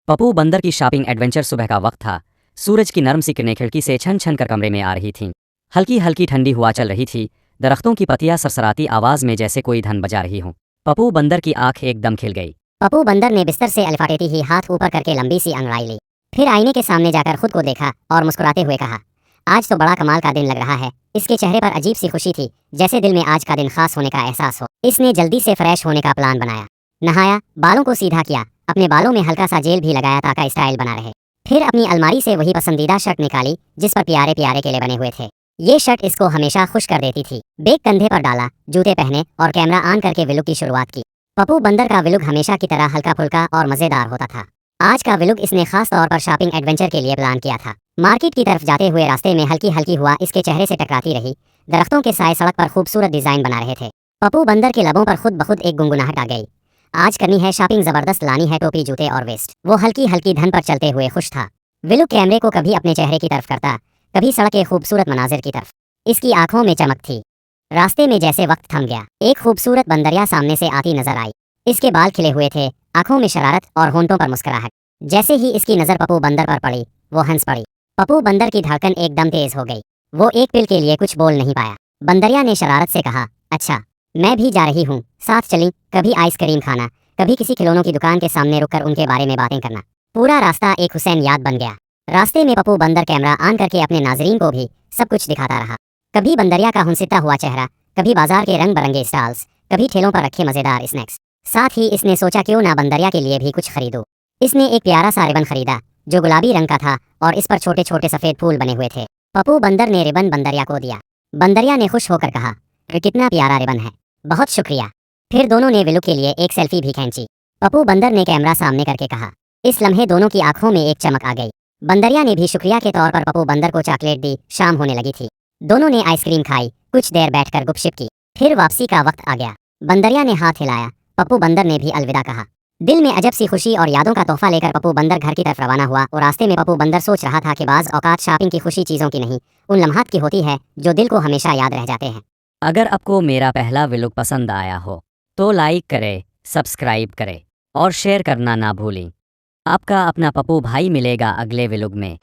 पप्पू बंदर की shopping adventure सुबह का वक्त था। सूरज की नरम सी किरणें खिड़की से छन छन कर कमरे में आ रही थीं। हल्की हल्की ठंडी हवा चल रही थी। दरख्तों की पत्तियां सरसराती आवाज में जैसे कोई धन बजा रही हों। पप्पू बंदर की आंख एकदम खिल गई। पप्पू बंदर ने बिस्तर से अलिफाटेती ही हाथ ऊपर करके लंबी सी अंगड़ाई ली। फिर आईने के सामने जाकर खुद को देखा और मुस्कुराते हुए कहा, आज तो बड़ा कमाल का दिन लग रहा है। इसके चेहरे पर अजीब सी खुशी थी, जैसे दिल में आज का दिन खास होने का एहसास हो। इसने जल्दी से फ्रेश होने का प्लान बनाया, नहाया, बालों को सीधा किया, अपने बालों में हल्का सा जेल भी लगाया ताकि स्टाइल बना रहे। फिर अपनी अलमारी से वही पसंदीदा शर्ट निकाली जिस पर प्यारे प्यारे केले बने हुए थे। ये शर्ट इसको हमेशा खुश कर देती थी। बैग कंधे पर डाला, जूते पहने और कैमरा ऑन करके व्लॉग की शुरुआत की। पप्पू बंदर का व्लॉग हमेशा की तरह हल्का फुल्का और मजेदार होता था। आज का व्लॉग इसने खास तौर पर शॉपिंग एडवेंचर के लिए प्लान किया था। मार्केट की तरफ जाते हुए रास्ते में हल्की हल्की हवा इसके चेहरे से टकराती रही। दरख्तों के साए सड़क पर खूबसूरत डिजाइन बना रहे थे। पप्पू बंदर के लबों पर खुद ब खुद एक गुनगुनाहट आ गई। आज करनी है शॉपिंग, जबरदस्त लानी है टोपी, जूते और वेस्ट। वो हल्की हल्की धन पर चलते हुए खुश था। व्लॉग कैमरे को कभी अपने चेहरे की तरफ करता, कभी सड़क के खूबसूरत मनाजिर की तरफ। इसकी आंखों में चमक थी। रास्ते में जैसे वक्त थम गया, एक खूबसूरत बंदरिया सामने से आती नजर आई। इसके बाल खिले हुए थे, आंखों में शरारत और होंठों पर मुस्कुराहट। जैसे ही इसकी नजर पप्पू बंदर पर पड़ी, वो हंस पड़ी। पप्पू बंदर की धड़कन एकदम तेज हो गई। वो एक पल के लिए कुछ बोल नहीं पाया। बंदरिया ने शरारत से कहा, अच्छा मैं भी जा रही हूँ, साथ चली, कभी आइसक्रीम खाना, कभी किसी खिलौनों की दुकान के सामने रुककर उनके बारे में बातें करना। पूरा रास्ता एक हुसैन याद बन गया। रास्ते में पप्पू बंदर कैमरा ऑन करके अपने नाजरीन को भी सब कुछ दिखाता रहा। कभी बंदरिया का हुंसिता हुआ चेहरा, कभी बाजार के रंग बरंगे स्टॉल्स, कभी ठेलों पर रखे मजेदार स्नैक्स। साथ ही इसने सोचा क्यों ना बंदरिया के लिए भी कुछ खरीदो। इसने एक प्यारा सा रिबन खरीदा जो गुलाबी रंग का था और इस पर छोटे छोटे सफेद फूल बने हुए थे। पप्पू बंदर ने रिबन बंदरिया को दिया। बंदरिया ने खुश होकर कहा, कितना प्यारा रिबन है, बहुत शुक्रिया। फिर दोनों ने व्लॉग के लिए एक सेल्फी भी खींची। पप्पू बंदर ने कैमरा सामने करके कहा, इस लम्हे दोनों की आंखों में एक चमक आ गई। बंदरिया ने भी शुक्रिया के तौर पर पप्पू बंदर को चॉकलेट दी। शाम होने लगी थी। दोनों ने आइसक्रीम खाई, कुछ देर बैठकर गुपशप की। फिर वापसी का वक्त आ गया। बंदरिया ने हाथ हिलाया, पप्पू बंदर ने भी अलविदा कहा। दिल में अजब सी खुशी और यादों का तोहफा लेकर पप्पू बंदर घर की तरफ रवाना हुआ। और रास्ते में पप्पू बंदर सोच रहा था कि बाज़ औकात शॉपिंग की खुशी चीज़ों की नहीं, उन लम्हात की होती है जो दिल को हमेशा याद रह जाते हैं। अगर आपको मेरा पहला व्लॉग पसंद आया हो तो लाइक करें, सब्सक्राइब करें और शेयर करना ना भूलें। आपका अपना पप्पू भाई मिलेगा अगले व्लॉग में।